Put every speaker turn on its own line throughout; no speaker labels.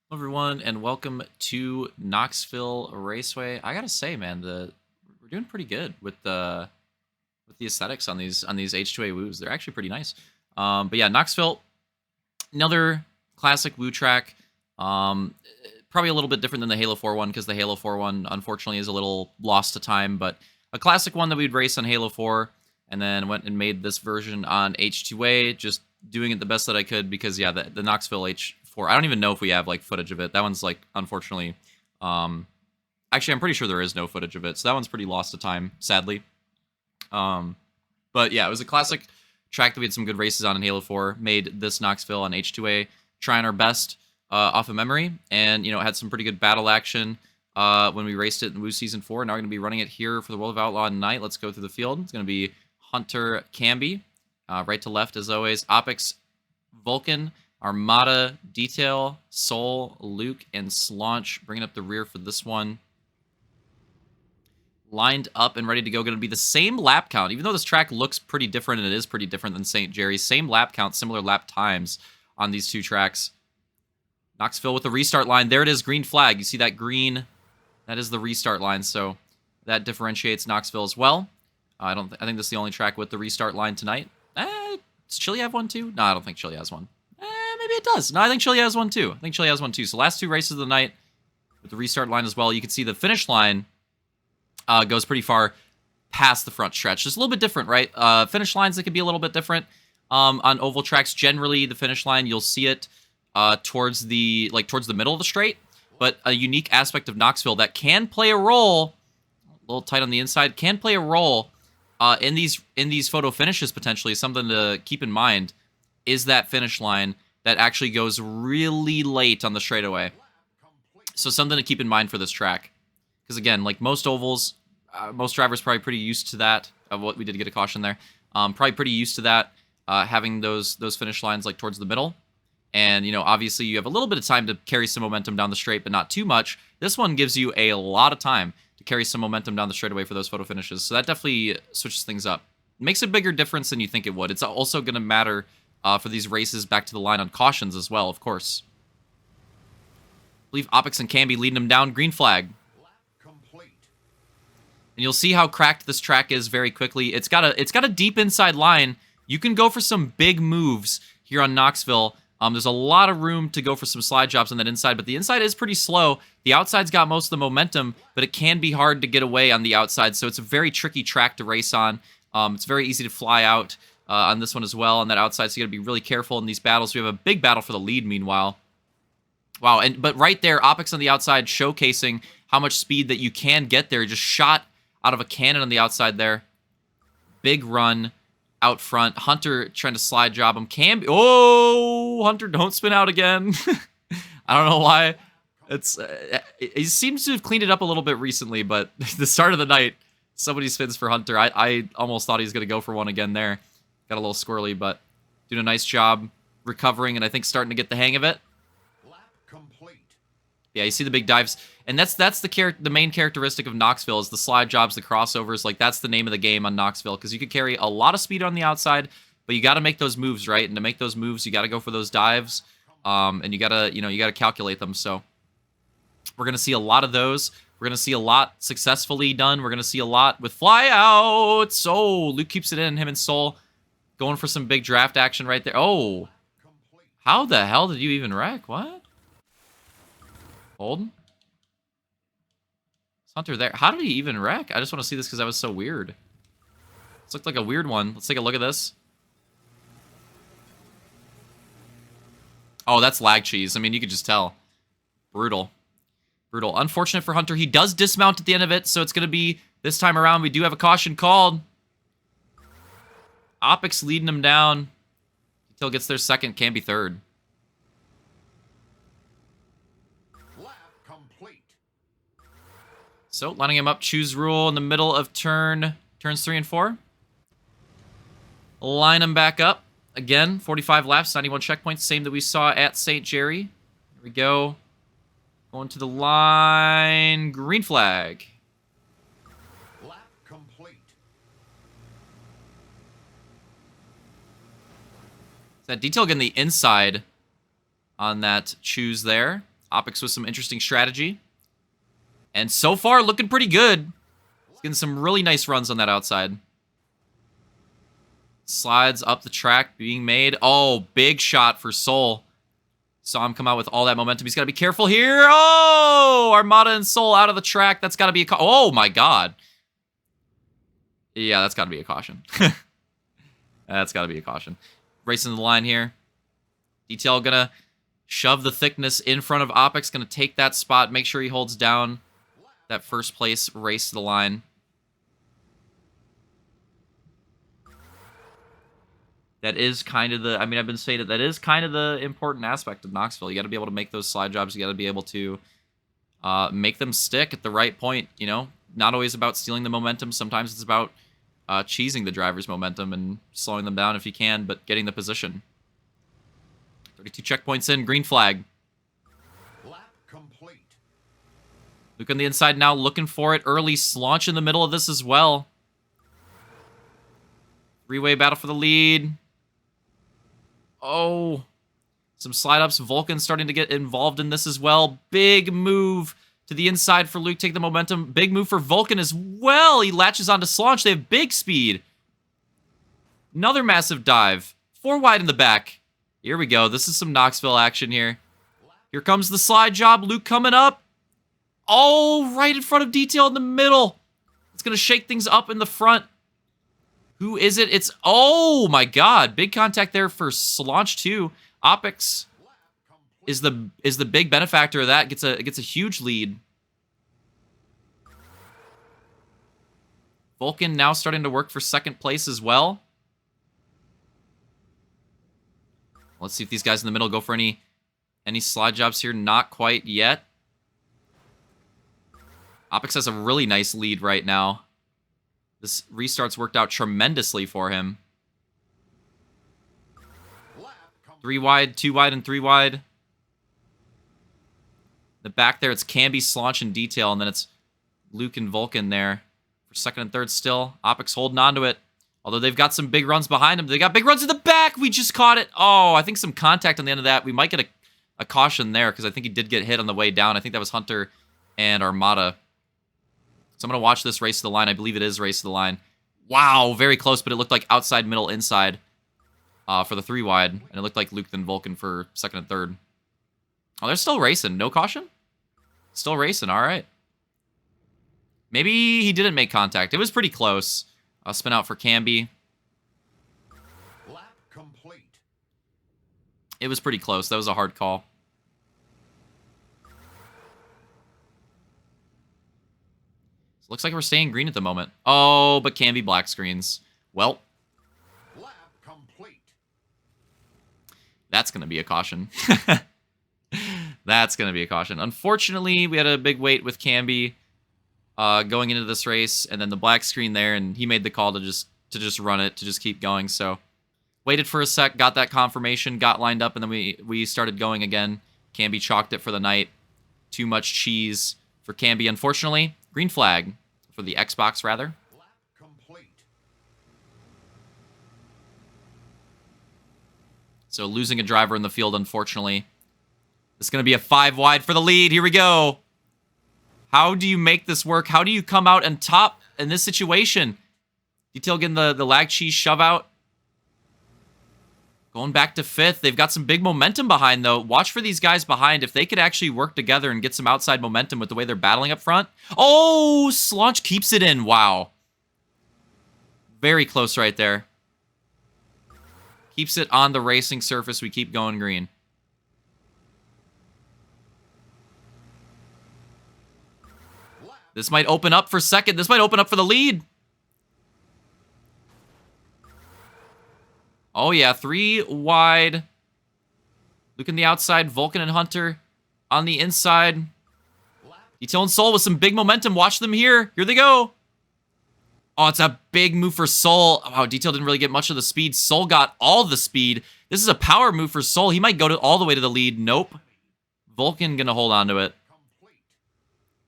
Hello everyone, and welcome to Knoxville Raceway. I gotta say, man, we're doing pretty good with the aesthetics on these H2A woos. They're actually pretty nice. But yeah, Knoxville, another classic woo track. Probably a little bit different than the Halo 4 one because the Halo 4 one unfortunately is a little lost to time, but a classic one that we'd race on Halo 4, and then went and made this version on H2A, just doing it the best that I could because yeah, the Knoxville H4. I don't even know if we have like footage of it. That one's like unfortunately, actually I'm pretty sure there is no footage of it, so that one's pretty lost to time, sadly. Um, but yeah, it was a classic track that we had some good races on in Halo 4. Made this Knoxville on H2A, trying our best off of memory, and had some pretty good battle action when we raced it in Woo Season 4. Now we're going to be running it here for the World of Outlaw Night. Let's go through the field. It's going to be Hunter Camby, right to left as always. Opix, Vulcan, Armada, Detail, Soul, Luke, and Slaunch bringing up the rear for this one. Lined up and ready to go. Going to be the same lap count, even though this track looks pretty different, and it is pretty different than St. Jerry's. Same lap count, similar lap times on these two tracks. Knoxville with the restart line. There it is, green flag. You see that green? That is the restart line, so that differentiates Knoxville as well. I think this is the only track with the restart line tonight. Does Chile have one too? No, I don't think Chile has one. Maybe it does. No, I think Chile has one too. So last two races of the night with the restart line as well. You can see the finish line goes pretty far past the front stretch. Just a little bit different, right? Finish lines that can be a little bit different on oval tracks. Generally, the finish line you'll see it towards the middle of the straight. But a unique aspect of Knoxville that can play a role, a little tight on the inside, can play a role in these photo finishes potentially. Something to keep in mind is that finish line that actually goes really late on the straightaway. So something to keep in mind for this track. Because again, like most ovals, most drivers probably pretty used to that. What we did get a caution there. Probably pretty used to that, having those finish lines like towards the middle. And, obviously you have a little bit of time to carry some momentum down the straight, but not too much. This one gives you a lot of time to carry some momentum down the straightaway for those photo finishes. So that definitely switches things up. Makes a bigger difference than you think it would. It's also going to matter for these races back to the line on cautions as well, of course. I believe Opix and Camby leading them down. Green flag. And you'll see how cracked this track is very quickly. It's got a deep inside line. You can go for some big moves here on Knoxville. There's a lot of room to go for some slide jobs on that inside, but the inside is pretty slow. The outside's got most of the momentum, but it can be hard to get away on the outside, so it's a very tricky track to race on. It's very easy to fly out on this one as well on that outside, so you got to be really careful in these battles. We have a big battle for the lead, meanwhile. Wow, but right there, Opix on the outside showcasing how much speed that you can get there. Just shot out of a cannon on the outside there. Big run out front. Hunter trying to slide job him. Oh, Hunter, don't spin out again. I don't know why. He seems to have cleaned it up a little bit recently, but the start of the night, somebody spins for Hunter. I almost thought he was going to go for one again there. Got a little squirrely, but doing a nice job recovering, and I think starting to get the hang of it. Yeah, you see the big dives, and that's the main characteristic of Knoxville is the slide jobs, the crossovers. Like that's the name of the game on Knoxville because you could carry a lot of speed on the outside, but you got to make those moves, right? And to make those moves, you got to go for those dives, and you gotta calculate them. So we're gonna see a lot of those. We're gonna see a lot successfully done. We're gonna see a lot with flyouts. Oh, Luke keeps it in. Him and Soul going for some big draft action right there. Oh, how the hell did you even wreck? What? Hold. Is Hunter there? How did he even wreck? I just want to see this because that was so weird. This looked like a weird one. Let's take a look at this. Oh, that's lag cheese. I mean, you could just tell. Brutal. Brutal. Unfortunate for Hunter. He does dismount at the end of it, so it's going to be, this time around, we do have a caution called. Opix leading him down. Detail gets their second, can be third. So, lining him up, choose rule in the middle of turns 3 and 4. Line him back up. Again, 45 laps, 91 checkpoints, same that we saw at St. Jerry. Here we go. Going to the line. Green flag. Lap complete. That detail getting the inside on that choose there. Opix with some interesting strategy. And so far, looking pretty good. He's getting some really nice runs on that outside. Slides up the track being made. Oh, big shot for Soul. Saw him come out with all that momentum. He's got to be careful here. Oh, Armada and Soul out of the track. That's got to be a... Oh, my God. Yeah, that's got to be a caution. That's got to be a caution. Racing the line here. Detail gonna shove the thickness in front of Opix. Gonna take that spot. Make sure he holds down that first place race to the line. That is kind of the... I mean, I've been saying that is kind of the important aspect of Knoxville. You got to be able to make those slide jobs. You got to be able to make them stick at the right point, you know? Not always about stealing the momentum. Sometimes it's about cheesing the driver's momentum and slowing them down if you can, but getting the position. 32 checkpoints in, green flag.
Lap complete.
Luke on the inside now, looking for it. Early Slaunch in the middle of this as well. Three-way battle for the lead. Oh, some slide-ups. Vulcan starting to get involved in this as well. Big move to the inside for Luke. Take the momentum. Big move for Vulcan as well. He latches onto Slaunch. They have big speed. Another massive dive. 4 wide in the back. Here we go. This is some Knoxville action here. Here comes the slide job. Luke coming up. Oh, right in front of Detail in the middle. It's going to shake things up in the front. Who is it? It's... Oh, my God. Big contact there for Slaunch, too. Opix is the big benefactor of that. Gets a huge lead. Vulcan now starting to work for second place as well. Let's see if these guys in the middle go for any slide jobs here. Not quite yet. Opix has a really nice lead right now. This restart's worked out tremendously for him. 3 wide, 2 wide, and 3 wide. The back there, it's Camby, Slaunch, and Detail, and then it's Luke and Vulcan there for second and third still. Opix holding on to it. Although they've got some big runs behind them. They got big runs in the back. We just caught it. Oh, I think some contact on the end of that. We might get a caution there because I think he did get hit on the way down. I think that was Hunter and Armada. So I'm going to watch this race to the line. I believe it is race to the line. Wow, very close, but it looked like outside, middle, inside for the 3 wide. And it looked like Luke then Vulcan for second and third. Oh, they're still racing. No caution? Still racing. All right. Maybe he didn't make contact. It was pretty close. Spin out for Camby.
Lap complete.
It was pretty close. That was a hard call. Looks like we're staying green at the moment. Oh, but Camby black screens. Well.
Lap complete.
That's going to be a caution. That's going to be a caution. Unfortunately, we had a big wait with Camby going into this race, and then the black screen there, and he made the call to just run it, to just keep going. So waited for a sec, got that confirmation, got lined up, and then we started going again. Camby chalked it for the night. Too much cheese for Camby, unfortunately. Green flag for the Xbox, rather.
Lap complete.
So losing a driver in the field, unfortunately. It's going to be a 5 wide for the lead. Here we go. How do you make this work? How do you come out and top in this situation? Detail getting the lag cheese shove out. Going back to 5th. They've got some big momentum behind, though. Watch for these guys behind. If they could actually work together and get some outside momentum with the way they're battling up front. Oh, Slaunch keeps it in. Wow. Very close right there. Keeps it on the racing surface. We keep going green. This might open up for second. This might open up for the lead. Oh, yeah. 3 wide. Luke on the outside. Vulcan and Hunter on the inside. Detail and Soul with some big momentum. Watch them here. Here they go. Oh, it's a big move for Soul. Wow, Detail didn't really get much of the speed. Soul got all the speed. This is a power move for Soul. He might go all the way to the lead. Nope. Vulcan going to hold on to it.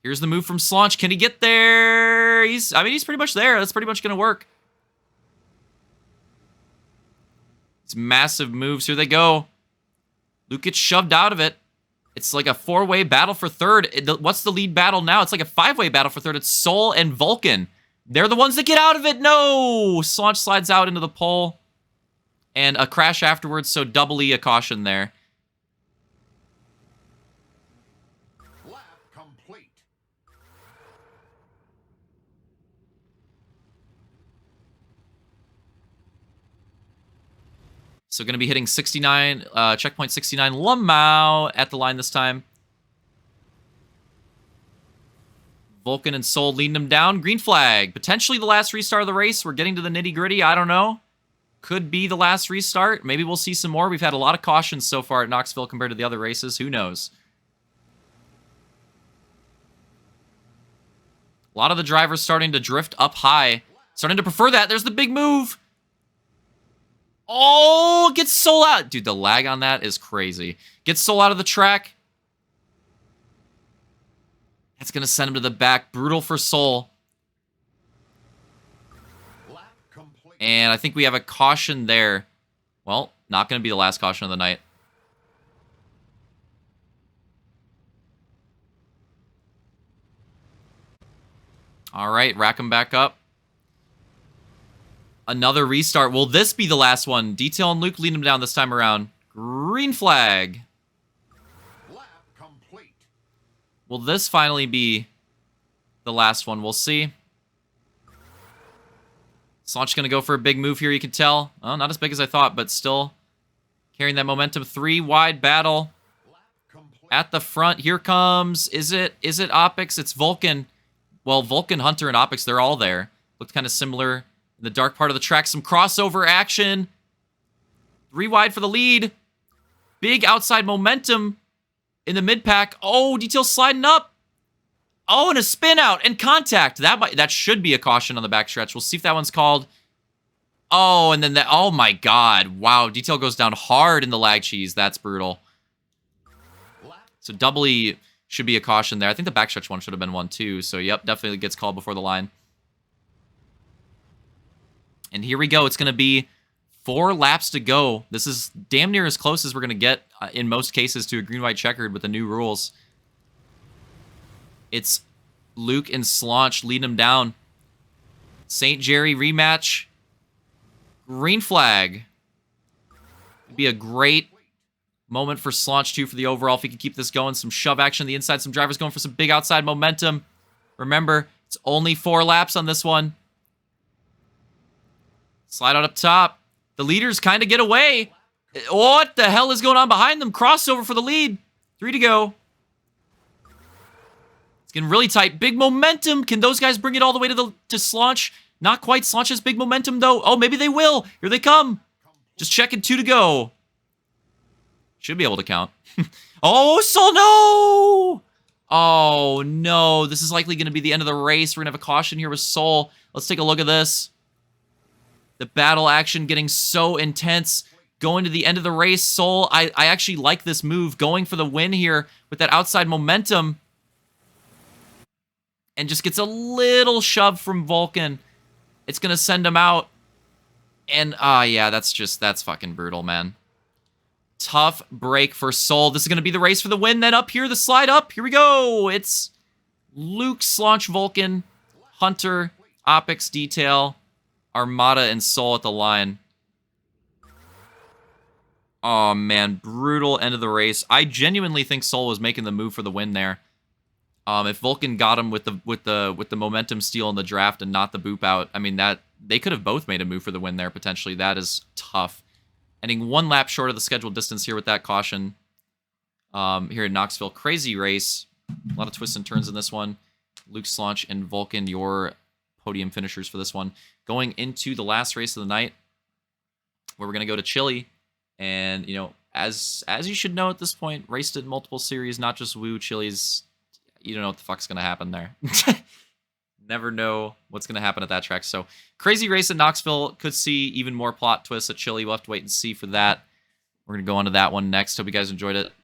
Here's the move from Slaunch. Can he get there? He's pretty much there. That's pretty much going to work. It's massive moves. Here they go. Luke gets shoved out of it. It's like a 4-way battle for third. What's the lead battle now? It's like a 5-way battle for third. It's Soul and Vulcan. They're the ones that get out of it. No! Slaunch slides out into the pole. And a crash afterwards, so doubly a caution there.
Lap complete.
So going to be hitting 69, checkpoint 69 Lamau at the line this time. Vulcan and Soul leading them down. Green flag. Potentially the last restart of the race. We're getting to the nitty-gritty. I don't know. Could be the last restart. Maybe we'll see some more. We've had a lot of cautions so far at Knoxville compared to the other races. Who knows? A lot of the drivers starting to drift up high. Starting to prefer that. There's the big move. Oh, gets Soul out. Dude, the lag on that is crazy. Gets Soul out of the track. That's going to send him to the back. Brutal for Soul. And I think we have a caution there. Well, not going to be the last caution of the night. All right, rack him back up. Another restart. Will this be the last one? Detail and Luke lead him down this time around. Green flag.
Lap complete.
Will this finally be the last one? We'll see. Slaunch going to go for a big move here, you can tell. Oh, not as big as I thought, but still carrying that momentum. 3-wide battle at the front. Here comes, is it Opix? It's Vulcan. Well, Vulcan, Hunter, and Opix, they're all there. Looked kind of similar in the dark part of the track. Some crossover action. 3-wide for the lead. Big outside momentum in the mid-pack. Oh, Detail sliding up. Oh, and a spin out and contact. That should be a caution on the backstretch. We'll see if that one's called. Oh, and then that. Oh my God! Wow, Detail goes down hard in the lag cheese. That's brutal. So doubly should be a caution there. I think the backstretch one should have been one too. So yep, definitely gets called before the line. And here we go. It's going to be 4 laps to go. This is damn near as close as we're going to get in most cases to a green-white checkered with the new rules. It's Luke and Slaunch leading them down. St. Jerry rematch. Green flag. It'd be a great moment for Slaunch, too, for the overall. If he could keep this going. Some shove action on the inside. Some drivers going for some big outside momentum. Remember, it's only 4 laps on this one. Slide out up top. The leaders kind of get away. What the hell is going on behind them? Crossover for the lead. 3 to go. It's getting really tight. Big momentum. Can those guys bring it all the way to Slaunch? Not quite. Slaunch has big momentum, though. Oh, maybe they will. Here they come. Just checking 2 to go. Should be able to count. Oh, Soul, no! Oh, no. This is likely going to be the end of the race. We're going to have a caution here with Soul. Let's take a look at this. The battle action getting so intense. Going to the end of the race. Soul, I actually like this move. Going for the win here with that outside momentum. And just gets a little shove from Vulcan. It's going to send him out. And, yeah, that's fucking brutal, man. Tough break for Soul. This is going to be the race for the win. Then up here, the slide up. Here we go. It's Luke, Slaunch, Vulcan, Hunter, Opix, Detail, Armada, and Soul at the line. Oh, man. Brutal end of the race. I genuinely think Soul was making the move for the win there. If Vulcan got him with the momentum steal in the draft and not the boop out, I mean, that they could have both made a move for the win there, potentially. That is tough. Ending 1 lap short of the scheduled distance here with that caution here in Knoxville. Crazy race. A lot of twists and turns in this one. Luke, Slaunch, and Vulcan, your podium finishers for this one. Going into the last race of the night, where we're going to go to Chile. And, you know, as you should know at this point, raced in multiple series, not just Woo. Chile's, you don't know what the fuck's going to happen there. Never know what's going to happen at that track. So, crazy race at Knoxville. Could see even more plot twists at Chile. We'll have to wait and see for that. We're going to go on to that one next. Hope you guys enjoyed it.